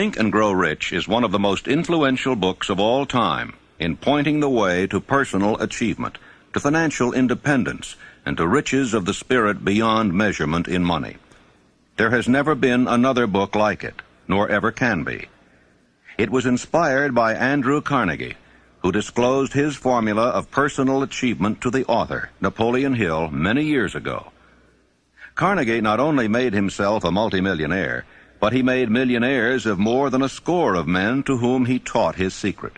Think and Grow Rich is one of the most influential books of all time in pointing the way to personal achievement, to financial independence, and to riches of the spirit beyond measurement in money. There has never been another book like it, nor ever can be. It was inspired by Andrew Carnegie, who disclosed his formula of personal achievement to the author, Napoleon Hill, many years ago. Carnegie not only made himself a multimillionaire, but he made millionaires of more than a score of men to whom he taught his secret.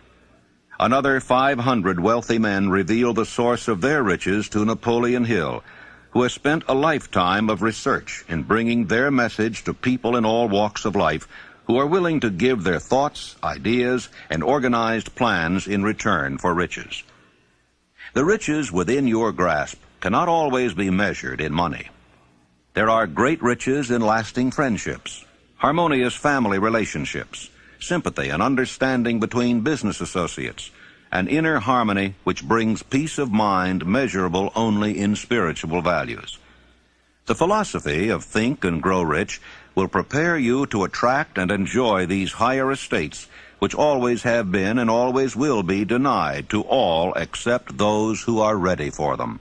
Another 500 wealthy men revealed the source of their riches to Napoleon Hill, who has spent a lifetime of research in bringing their message to people in all walks of life who are willing to give their thoughts, ideas, and organized plans in return for riches. The riches within your grasp cannot always be measured in money. There are great riches in lasting friendships, harmonious family relationships, sympathy and understanding between business associates, an inner harmony which brings peace of mind measurable only in spiritual values. The philosophy of Think and Grow Rich will prepare you to attract and enjoy these higher estates which always have been and always will be denied to all except those who are ready for them.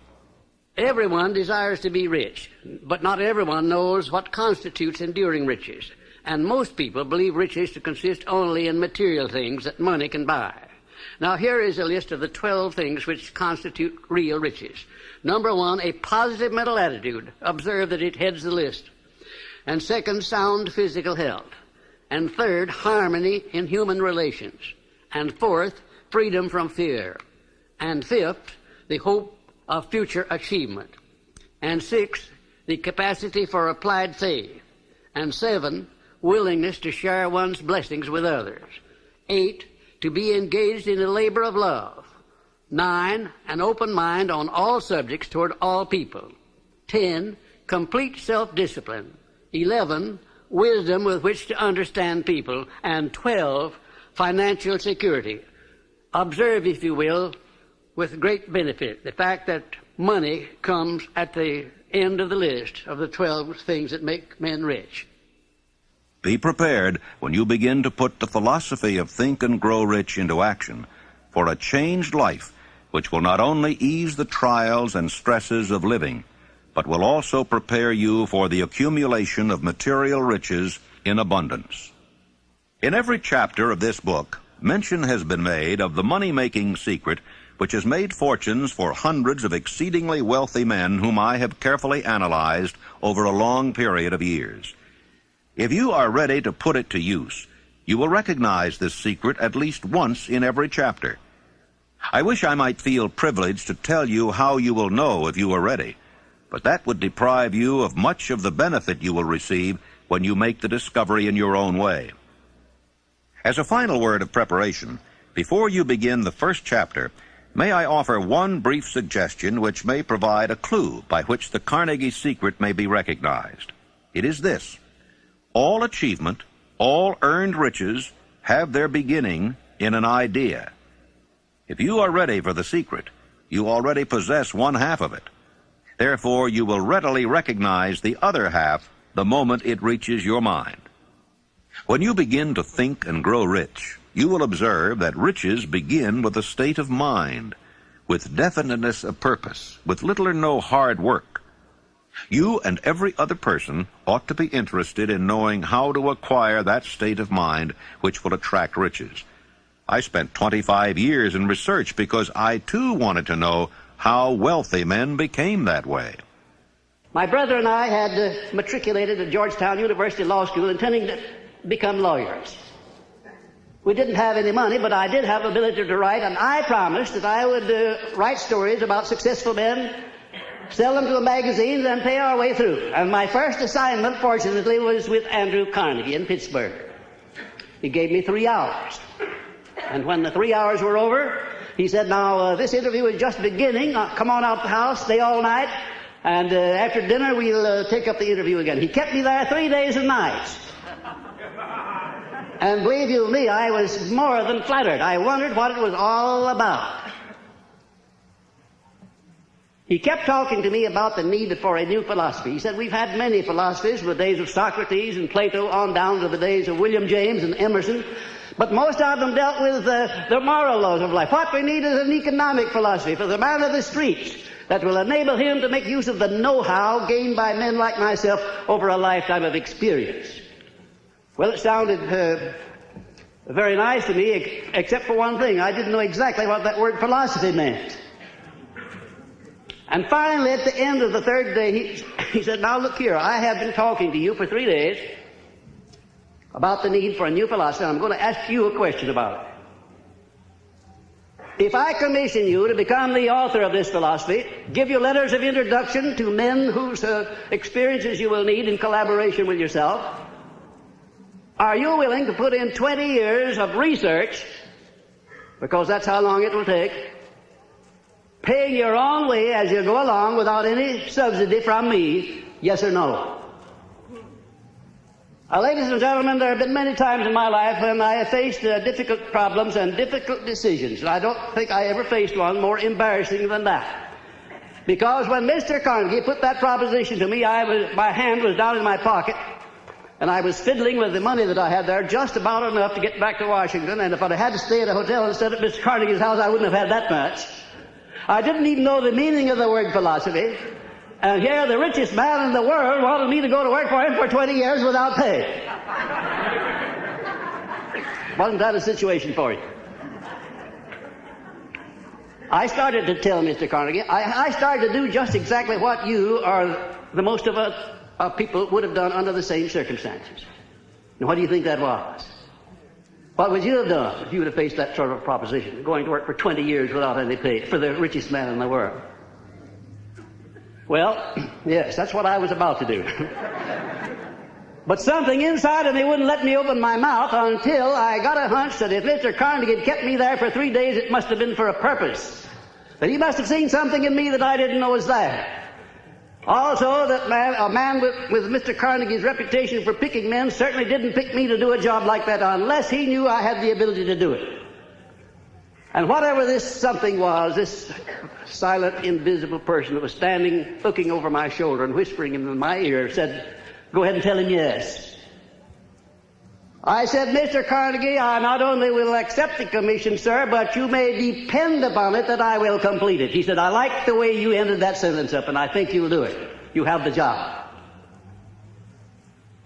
Everyone desires to be rich, but not everyone knows what constitutes enduring riches. And most people believe riches to consist only in material things that money can buy. Now here is a list of the 12 things which constitute real riches. Number 1, a positive mental attitude. Observe that it heads the list. And second, sound physical health. And third, harmony in human relations. And fourth, freedom from fear. And fifth, the hope of future achievement. And sixth, the capacity for applied faith. And 7, willingness to share one's blessings with others. 8, to be engaged in a labor of love. 9, an open mind on all subjects toward all people. 10, complete self-discipline. 11, wisdom with which to understand people. And 12, financial security. Observe, if you will, with great benefit, the fact that money comes at the end of the list of the 12 things that make men rich. Be prepared when you begin to put the philosophy of Think and Grow Rich into action for a changed life which will not only ease the trials and stresses of living, but will also prepare you for the accumulation of material riches in abundance. In every chapter of this book, mention has been made of the money-making secret which has made fortunes for hundreds of exceedingly wealthy men whom I have carefully analyzed over a long period of years. If you are ready to put it to use, you will recognize this secret at least once in every chapter. I wish I might feel privileged to tell you how you will know if you are ready, but that would deprive you of much of the benefit you will receive when you make the discovery in your own way. As a final word of preparation, before you begin the first chapter, may I offer one brief suggestion which may provide a clue by which the Carnegie secret may be recognized. It is this: all achievement, all earned riches have their beginning in an idea. If you are ready for the secret, you already possess one half of it. Therefore, you will readily recognize the other half the moment it reaches your mind. When you begin to think and grow rich, you will observe that riches begin with a state of mind, with definiteness of purpose, with little or no hard work. You and every other person ought to be interested in knowing how to acquire that state of mind which will attract riches. I spent 25 years in research because I too wanted to know how wealthy men became that way. My brother and I had matriculated at Georgetown University Law School intending to become lawyers. We didn't have any money, but I did have ability to write, and I promised that I would write stories about successful men, sell them to the magazines, and pay our way through. And my first assignment, fortunately, was with Andrew Carnegie in Pittsburgh. He gave me 3 hours. And when the 3 hours were over, he said, now, this interview is just beginning. Come on out the house, stay all night, and after dinner we'll take up the interview again. He kept me there 3 days and nights. And believe you me, I was more than flattered. I wondered what it was all about. He kept talking to me about the need for a new philosophy. He said, we've had many philosophies from the days of Socrates and Plato on down to the days of William James and Emerson, but most of them dealt with the moral laws of life. What we need is an economic philosophy for the man of the streets that will enable him to make use of the know-how gained by men like myself over a lifetime of experience. Well, it sounded very nice to me, except for one thing. I didn't know exactly what that word philosophy meant. And finally, at the end of the third day, he said, now look here, I have been talking to you for 3 days about the need for a new philosophy, and I'm going to ask you a question about it. If I commission you to become the author of this philosophy, give you letters of introduction to men whose experiences you will need in collaboration with yourself, are you willing to put in 20 years of research, because that's how long it will take, paying your own way as you go along without any subsidy from me, yes or no? Ladies and gentlemen, there have been many times in my life when I have faced difficult problems and difficult decisions, and I don't think I ever faced one more embarrassing than that. Because when Mr. Carnegie put that proposition to me, my hand was down in my pocket, and I was fiddling with the money that I had there just about enough to get back to Washington, and if I had to stay at a hotel instead of Mr. Carnegie's house, I wouldn't have had that much. I didn't even know the meaning of the word philosophy. And here the richest man in the world wanted me to go to work for him for 20 years without pay. Wasn't that a situation for you? I started to tell Mr. Carnegie, I started to do just exactly what you or the most of us people would have done under the same circumstances. And what do you think that was? What would you have done if you would have faced that sort of proposition, going to work for 20 years without any pay for the richest man in the world? Well, yes, that's what I was about to do. But something inside of me wouldn't let me open my mouth until I got a hunch that if Mr. Carnegie had kept me there for 3 days, it must have been for a purpose. That he must have seen something in me that I didn't know was there. Also, that a man with Mr. Carnegie's reputation for picking men certainly didn't pick me to do a job like that unless he knew I had the ability to do it. And whatever this something was, this silent, invisible person that was standing, looking over my shoulder and whispering in my ear, said, go ahead and tell him yes. I said, Mr. Carnegie, I not only will accept the commission, sir, but you may depend upon it that I will complete it. He said, I like the way you ended that sentence up, and I think you'll do it. You have the job.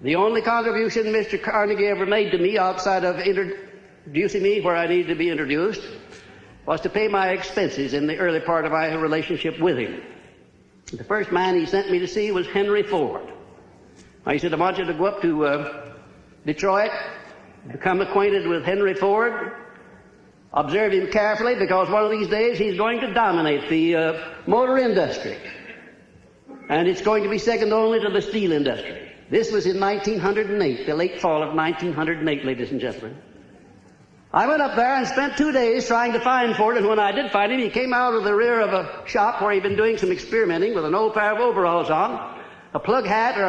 The only contribution Mr. Carnegie ever made to me outside of introducing me where I needed to be introduced was to pay my expenses in the early part of my relationship with him. The first man he sent me to see was Henry Ford. He said, I want you to go up to Detroit, become acquainted with Henry Ford, observe him carefully, because one of these days he's going to dominate the motor industry. And it's going to be second only to the steel industry. This was in 1908, the late fall of 1908, ladies and gentlemen. I went up there and spent 2 days trying to find Ford, and when I did find him, he came out of the rear of a shop where he'd been doing some experimenting with an old pair of overalls on, a plug hat or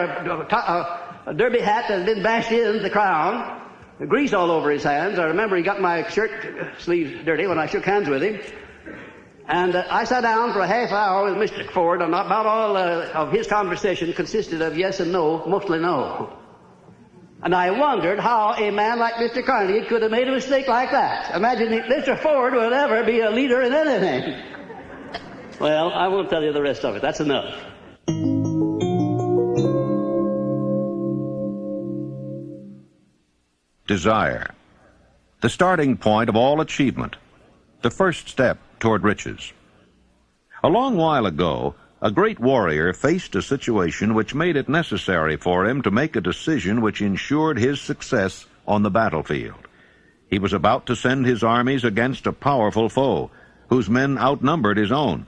a derby hat that had been bashed in the crown, grease all over his hands. I remember he got my shirt sleeves dirty when I shook hands with him. And I sat down for a half hour with Mr. Ford, and about all of his conversation consisted of yes and no, mostly no. And I wondered how a man like Mr. Carnegie could have made a mistake like that. Imagine if Mr. Ford would ever be a leader in anything. Well, I won't tell you the rest of it. That's enough. Desire. The starting point of all achievement. The first step toward riches. A long while ago, a great warrior faced a situation which made it necessary for him to make a decision which ensured his success on the battlefield. He was about to send his armies against a powerful foe, whose men outnumbered his own.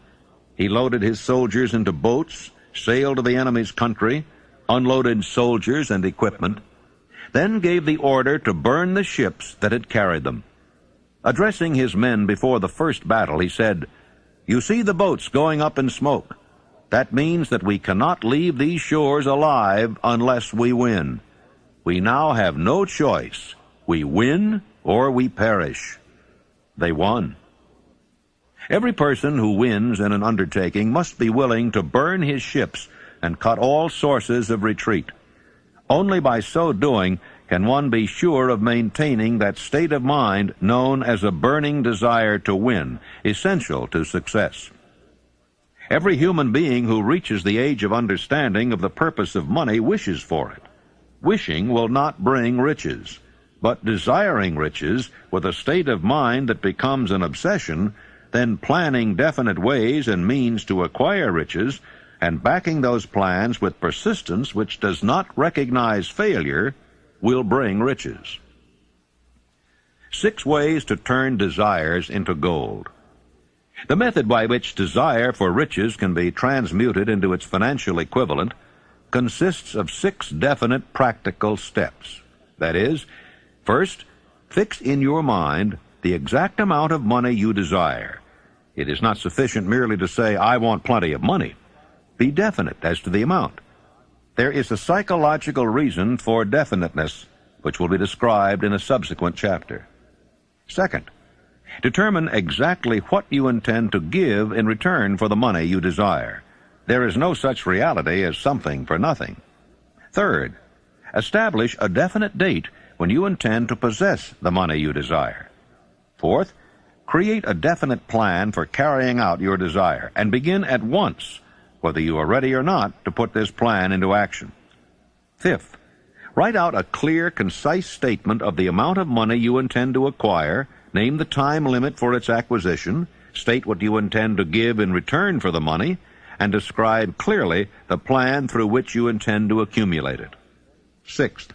He loaded his soldiers into boats, sailed to the enemy's country, unloaded soldiers and equipment, then gave the order to burn the ships that had carried them. Addressing his men before the first battle, he said, "You see the boats going up in smoke. That means that we cannot leave these shores alive unless we win. We now have no choice. We win or we perish." They won. Every person who wins in an undertaking must be willing to burn his ships and cut all sources of retreat. Only by so doing can one be sure of maintaining that state of mind known as a burning desire to win, essential to success. Every human being who reaches the age of understanding of the purpose of money wishes for it. Wishing will not bring riches, but desiring riches with a state of mind that becomes an obsession, then planning definite ways and means to acquire riches, and backing those plans with persistence which does not recognize failure, will bring riches. 6 ways to turn desires into gold. The method by which desire for riches can be transmuted into its financial equivalent consists of 6 definite practical steps. That is, first, fix in your mind the exact amount of money you desire. It is not sufficient merely to say, "I want plenty of money." Be definite as to the amount. There is a psychological reason for definiteness, which will be described in a subsequent chapter. Second, determine exactly what you intend to give in return for the money you desire. There is no such reality as something for nothing. Third, establish a definite date when you intend to possess the money you desire. Fourth, create a definite plan for carrying out your desire, and begin at once, whether you are ready or not, to put this plan into action. Fifth, write out a clear, concise statement of the amount of money you intend to acquire, name the time limit for its acquisition, state what you intend to give in return for the money, and describe clearly the plan through which you intend to accumulate it. Sixth,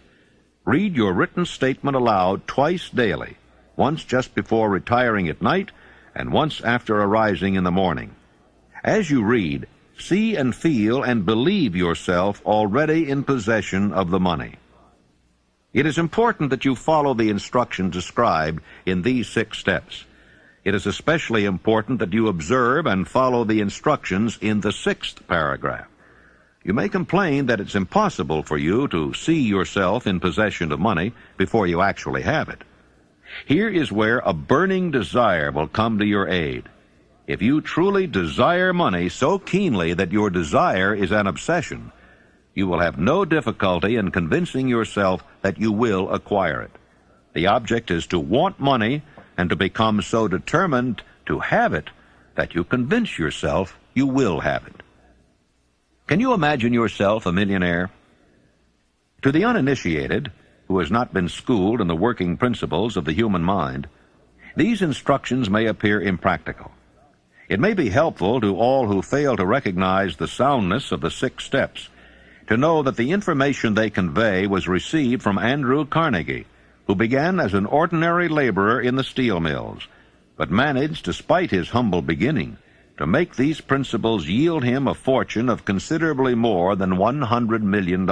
read your written statement aloud twice daily, once just before retiring at night and once after arising in the morning. As you read, see and feel and believe yourself already in possession of the money. It is important that you follow the instructions described in these 6 steps. It is especially important that you observe and follow the instructions in the 6th paragraph. You may complain that it's impossible for you to see yourself in possession of money before you actually have it. Here is where a burning desire will come to your aid. If you truly desire money so keenly that your desire is an obsession, you will have no difficulty in convincing yourself that you will acquire it. The object is to want money and to become so determined to have it that you convince yourself you will have it. Can you imagine yourself a millionaire? To the uninitiated, who has not been schooled in the working principles of the human mind, these instructions may appear impractical. It may be helpful to all who fail to recognize the soundness of the 6 steps to know that the information they convey was received from Andrew Carnegie, who began as an ordinary laborer in the steel mills, but managed, despite his humble beginning, to make these principles yield him a fortune of considerably more than $100 million.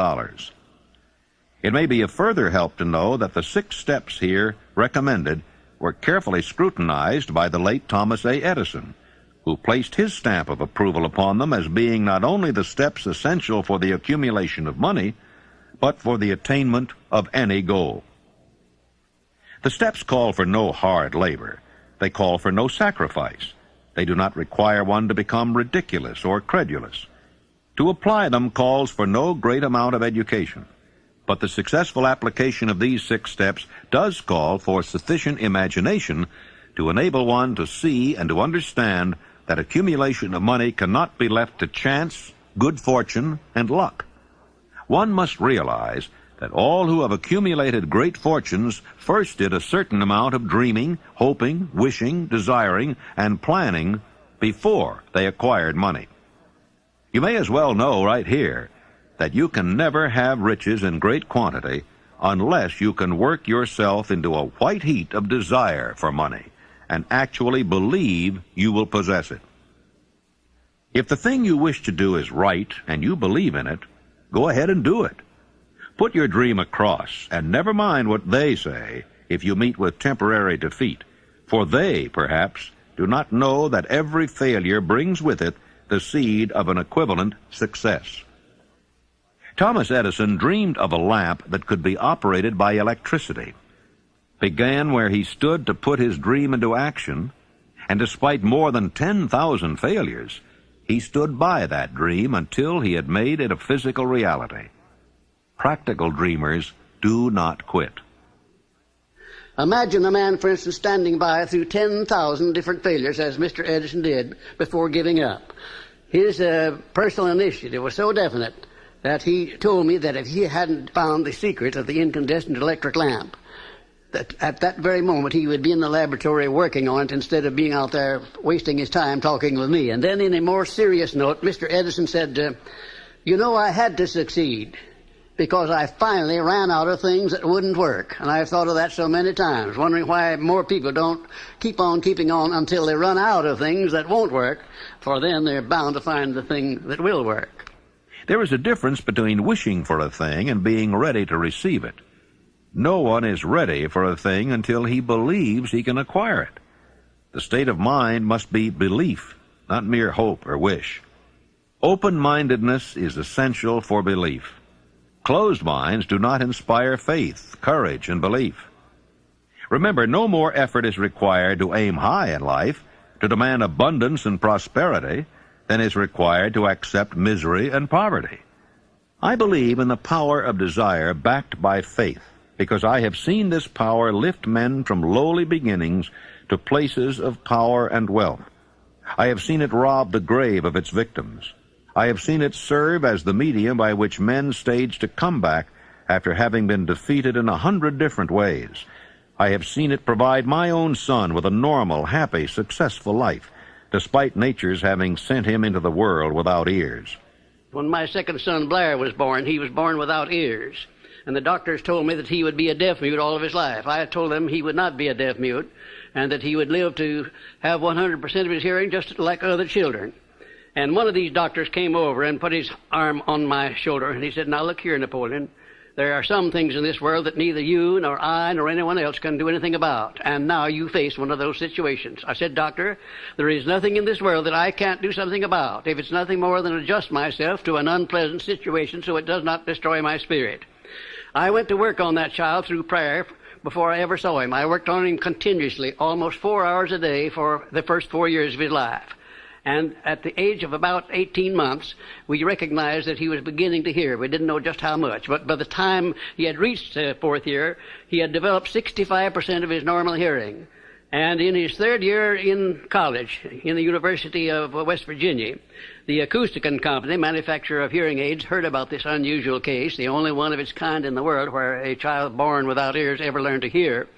It may be a further help to know that the 6 steps here recommended were carefully scrutinized by the late Thomas A. Edison, who placed his stamp of approval upon them as being not only the steps essential for the accumulation of money, but for the attainment of any goal. The steps call for no hard labor. They call for no sacrifice. They do not require one to become ridiculous or credulous. To apply them calls for no great amount of education. But the successful application of these 6 steps does call for sufficient imagination to enable one to see and to understand that accumulation of money cannot be left to chance, good fortune, and luck. One must realize that all who have accumulated great fortunes first did a certain amount of dreaming, hoping, wishing, desiring, and planning before they acquired money. You may as well know right here that you can never have riches in great quantity unless you can work yourself into a white heat of desire for money and actually believe you will possess it. If the thing you wish to do is right and you believe in it, go ahead and do it. Put your dream across, and never mind what they say if you meet with temporary defeat, for they, perhaps, do not know that every failure brings with it the seed of an equivalent success. Thomas Edison dreamed of a lamp that could be operated by electricity, began where he stood to put his dream into action, And despite more than 10,000 failures, he stood by that dream until he had made it a physical reality. Practical dreamers do not quit. Imagine a man, for instance, standing by through 10,000 different failures, as Mr. Edison did, before giving up. His personal initiative was so definite that he told me that if he hadn't found the secret of the incandescent electric lamp, that at that very moment he would be in the laboratory working on it instead of being out there wasting his time talking with me. And then in a more serious note, Mr. Edison said, you know, I had to succeed because I finally ran out of things that wouldn't work. And I've thought of that so many times, wondering why more people don't keep on keeping on until they run out of things that won't work, for then they're bound to find the thing that will work. There is a difference between wishing for a thing and being ready to receive it. No one is ready for a thing until he believes he can acquire it. The state of mind must be belief, not mere hope or wish. Open-mindedness is essential for belief. Closed minds do not inspire faith, courage, and belief. Remember, no more effort is required to aim high in life, to demand abundance and prosperity, than is required to accept misery and poverty. I believe in the power of desire backed by faith, because I have seen this power lift men from lowly beginnings to places of power and wealth. I have seen it rob the grave of its victims. I have seen it serve as the medium by which men staged a comeback after having been defeated in 100 different ways. I have seen it provide my own son with a normal, happy, successful life, despite nature's having sent him into the world without ears. When my second son, Blair, was born, he was born without ears. And the doctors told me that he would be a deaf-mute all of his life. I told them he would not be a deaf-mute, and that he would live to have 100% of his hearing just like other children. And one of these doctors came over and put his arm on my shoulder, and he said, now look here, Napoleon, there are some things in this world that neither you nor I nor anyone else can do anything about, and now you face one of those situations. I said, Doctor, there is nothing in this world that I can't do something about, if it's nothing more than adjust myself to an unpleasant situation so it does not destroy my spirit. I went to work on that child through prayer before I ever saw him. I worked on him continuously, almost 4 hours a day for the first 4 years of his life. And at the age of about 18 months, we recognized that he was beginning to hear. We didn't know just how much. But by the time he had reached the 4th year, he had developed 65% of his normal hearing. And in his 3rd year in college, in the University of West Virginia, the Acousticon Company, manufacturer of hearing aids, heard about this unusual case, the only one of its kind in the world where a child born without ears ever learned to hear.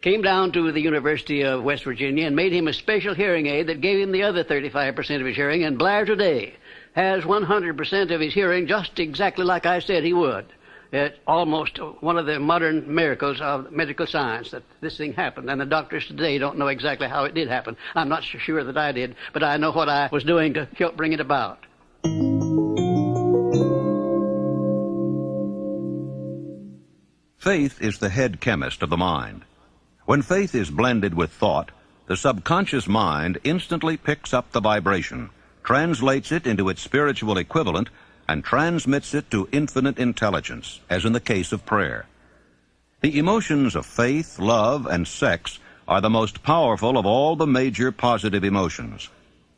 Came down to the University of West Virginia and made him a special hearing aid that gave him the other 35% of his hearing, and Blair today has 100% of his hearing just exactly like I said he would. It's almost one of the modern miracles of medical science that this thing happened, and the doctors today don't know exactly how it did happen. I'm not so sure that I did, but I know what I was doing to help bring it about. Faith is the head chemist of the mind. When faith is blended with thought, the subconscious mind instantly picks up the vibration, translates it into its spiritual equivalent, and transmits it to infinite intelligence, as in the case of prayer. The emotions of faith, love, and sex are the most powerful of all the major positive emotions.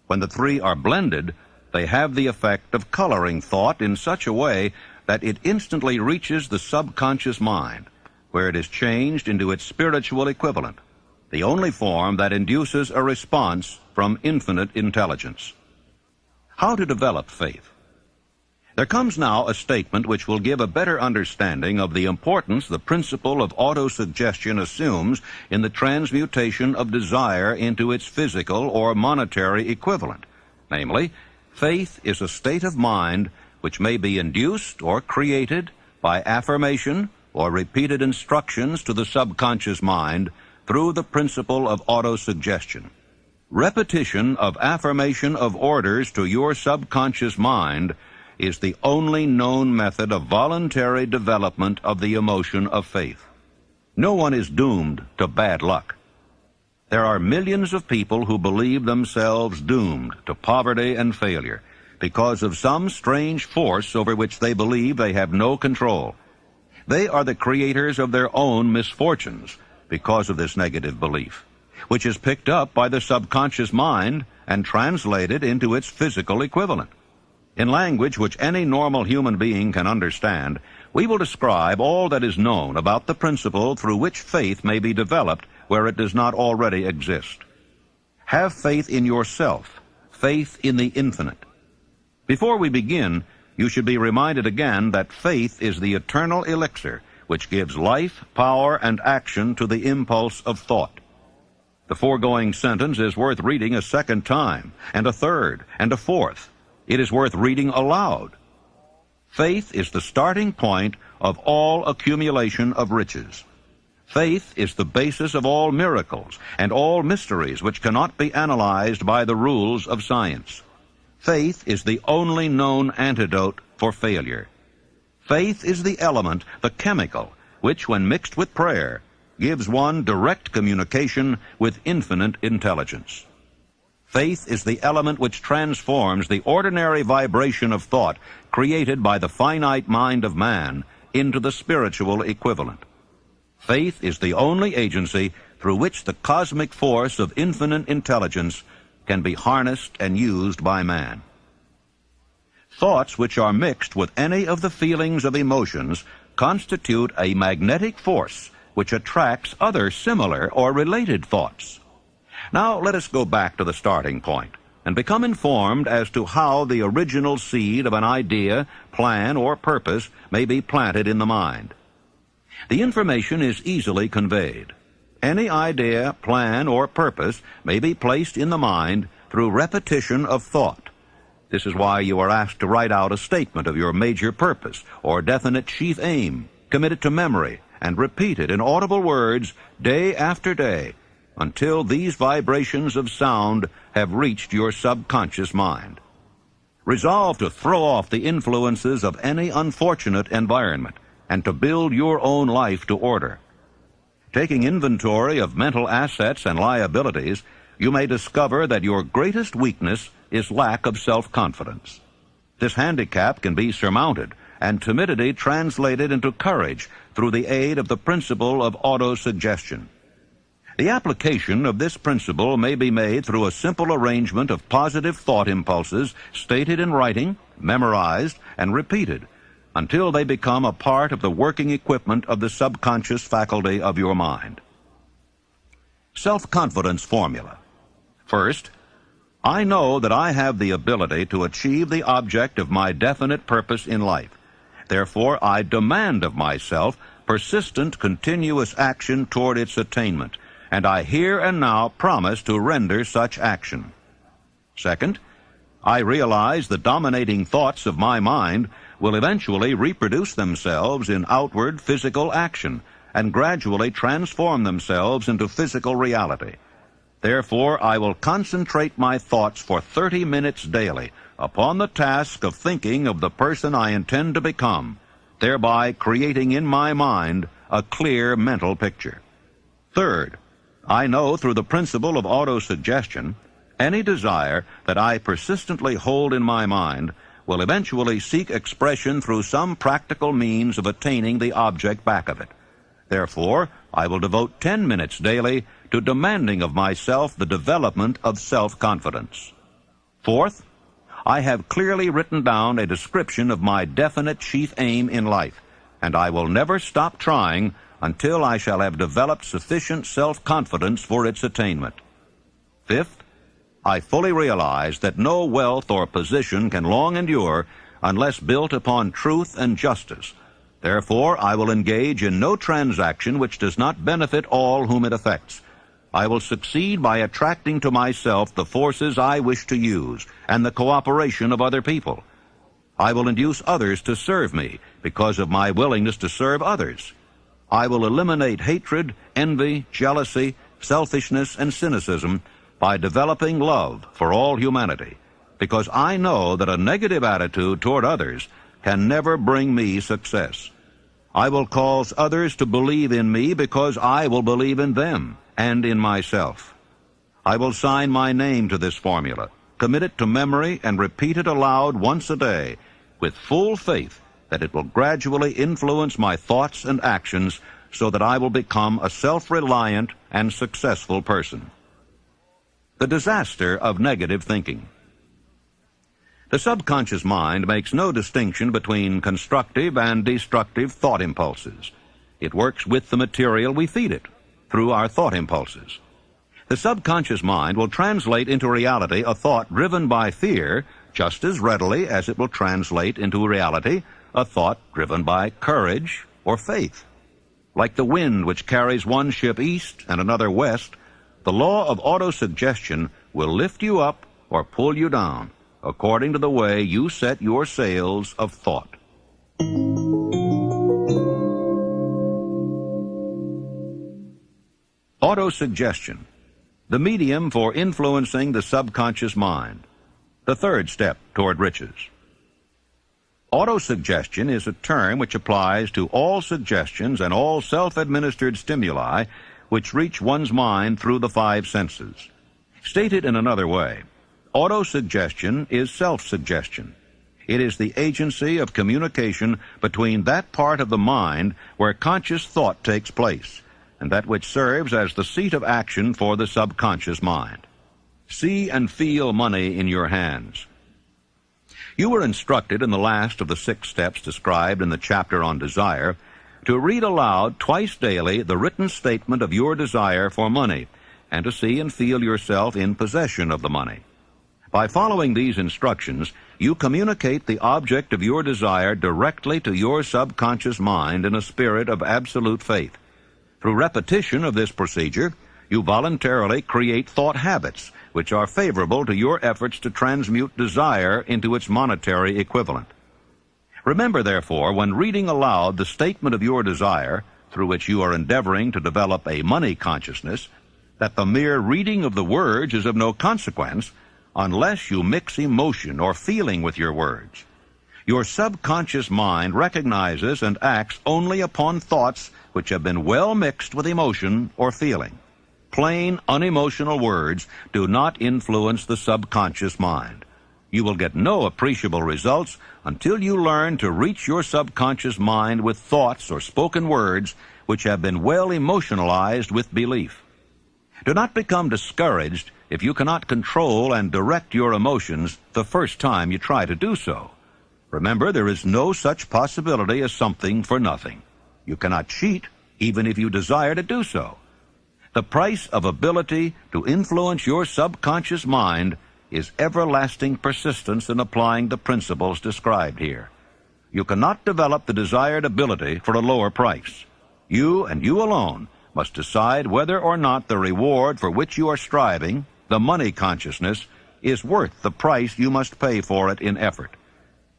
When the three are blended, they have the effect of coloring thought in such a way that it instantly reaches the subconscious mind, where it is changed into its spiritual equivalent, the only form that induces a response from infinite intelligence. How to develop faith? There comes now a statement which will give a better understanding of the importance the principle of autosuggestion assumes in the transmutation of desire into its physical or monetary equivalent. Namely, faith is a state of mind which may be induced or created by affirmation or repeated instructions to the subconscious mind through the principle of autosuggestion. Repetition of affirmation of orders to your subconscious mind is the only known method of voluntary development of the emotion of faith. No one is doomed to bad luck. There are millions of people who believe themselves doomed to poverty and failure because of some strange force over which they believe they have no control. They are the creators of their own misfortunes because of this negative belief. which is picked up by the subconscious mind and translated into its physical equivalent. In language which any normal human being can understand, we will describe all that is known about the principle through which faith may be developed where it does not already exist. Have faith in yourself, faith in the infinite. Before we begin, you should be reminded again that faith is the eternal elixir which gives life, power, and action to the impulse of thought. The foregoing sentence is worth reading a second time, and a third, and a fourth. It is worth reading aloud. Faith is the starting point of all accumulation of riches. Faith is the basis of all miracles and all mysteries which cannot be analyzed by the rules of science. Faith is the only known antidote for failure. Faith is the element, the chemical, which, when mixed with prayer, gives one direct communication with infinite intelligence. Faith is the element which transforms the ordinary vibration of thought created by the finite mind of man into the spiritual equivalent. Faith is the only agency through which the cosmic force of infinite intelligence can be harnessed and used by man. Thoughts which are mixed with any of the feelings of emotions constitute a magnetic force which attracts other similar or related thoughts. Now let us go back to the starting point and become informed as to how the original seed of an idea, plan, or purpose may be planted in the mind. The information is easily conveyed. Any idea, plan, or purpose may be placed in the mind through repetition of thought. This is why you are asked to write out a statement of your major purpose or definite chief aim, commit it to memory, and repeat it in audible words day after day until these vibrations of sound have reached your subconscious mind. Resolve to throw off the influences of any unfortunate environment and to build your own life to order. Taking inventory of mental assets and liabilities, you may discover that your greatest weakness is lack of self-confidence. This handicap can be surmounted and timidity translated into courage through the aid of the principle of autosuggestion. The application of this principle may be made through a simple arrangement of positive thought impulses stated in writing, memorized, and repeated until they become a part of the working equipment of the subconscious faculty of your mind. Self-confidence formula. First, I know that I have the ability to achieve the object of my definite purpose in life. Therefore, I demand of myself persistent, continuous action toward its attainment, and I here and now promise to render such action. Second, I realize the dominating thoughts of my mind will eventually reproduce themselves in outward physical action and gradually transform themselves into physical reality. Therefore, I will concentrate my thoughts for 30 minutes daily upon the task of thinking of the person I intend to become, thereby creating in my mind a clear mental picture. Third, I know through the principle of autosuggestion, any desire that I persistently hold in my mind will eventually seek expression through some practical means of attaining the object back of it. Therefore, I will devote 10 minutes daily to demanding of myself the development of self-confidence. Fourth, I have clearly written down a description of my definite chief aim in life, and I will never stop trying until I shall have developed sufficient self-confidence for its attainment. Fifth, I fully realize that no wealth or position can long endure unless built upon truth and justice. Therefore, I will engage in no transaction which does not benefit all whom it affects. I will succeed by attracting to myself the forces I wish to use and the cooperation of other people. I will induce others to serve me because of my willingness to serve others. I will eliminate hatred, envy, jealousy, selfishness, and cynicism by developing love for all humanity, because I know that a negative attitude toward others can never bring me success. I will cause others to believe in me because I will believe in them and in myself. I will sign my name to this formula, commit it to memory, and repeat it aloud once a day, with full faith that it will gradually influence my thoughts and actions so that I will become a self-reliant and successful person. The disaster of negative thinking. The subconscious mind makes no distinction between constructive and destructive thought impulses. It works with the material we feed it, through our thought impulses. The subconscious mind will translate into reality a thought driven by fear just as readily as it will translate into reality a thought driven by courage or faith. Like the wind which carries one ship east and another west, the law of autosuggestion will lift you up or pull you down, according to the way you set your sails of thought. Autosuggestion, the medium for influencing the subconscious mind, the third step toward riches. Autosuggestion is a term which applies to all suggestions and all self-administered stimuli which reach one's mind through the five senses. Stated in another way, autosuggestion is self-suggestion. It is the agency of communication between that part of the mind where conscious thought takes place, and that which serves as the seat of action for the subconscious mind. See and feel money in your hands. You were instructed in the last of the 6 steps described in the chapter on desire to read aloud twice daily the written statement of your desire for money, and to see and feel yourself in possession of the money. By following these instructions, you communicate the object of your desire directly to your subconscious mind in a spirit of absolute faith. Through repetition of this procedure, you voluntarily create thought habits which are favorable to your efforts to transmute desire into its monetary equivalent. Remember, therefore, when reading aloud the statement of your desire, through which you are endeavoring to develop a money consciousness, that the mere reading of the words is of no consequence unless you mix emotion or feeling with your words. Your subconscious mind recognizes and acts only upon thoughts which have been well mixed with emotion or feeling. Plain, unemotional words do not influence the subconscious mind. You will get no appreciable results until you learn to reach your subconscious mind with thoughts or spoken words which have been well emotionalized with belief. Do not become discouraged if you cannot control and direct your emotions the first time you try to do so. Remember, there is no such possibility as something for nothing. You cannot cheat, even if you desire to do so. The price of ability to influence your subconscious mind is everlasting persistence in applying the principles described here. You cannot develop the desired ability for a lower price. You and you alone must decide whether or not the reward for which you are striving, the money consciousness, is worth the price you must pay for it in effort.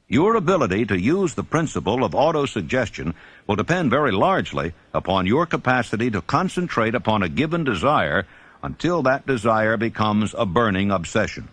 Your ability to use the principle of autosuggestion will depend very largely upon your capacity to concentrate upon a given desire until that desire becomes a burning obsession.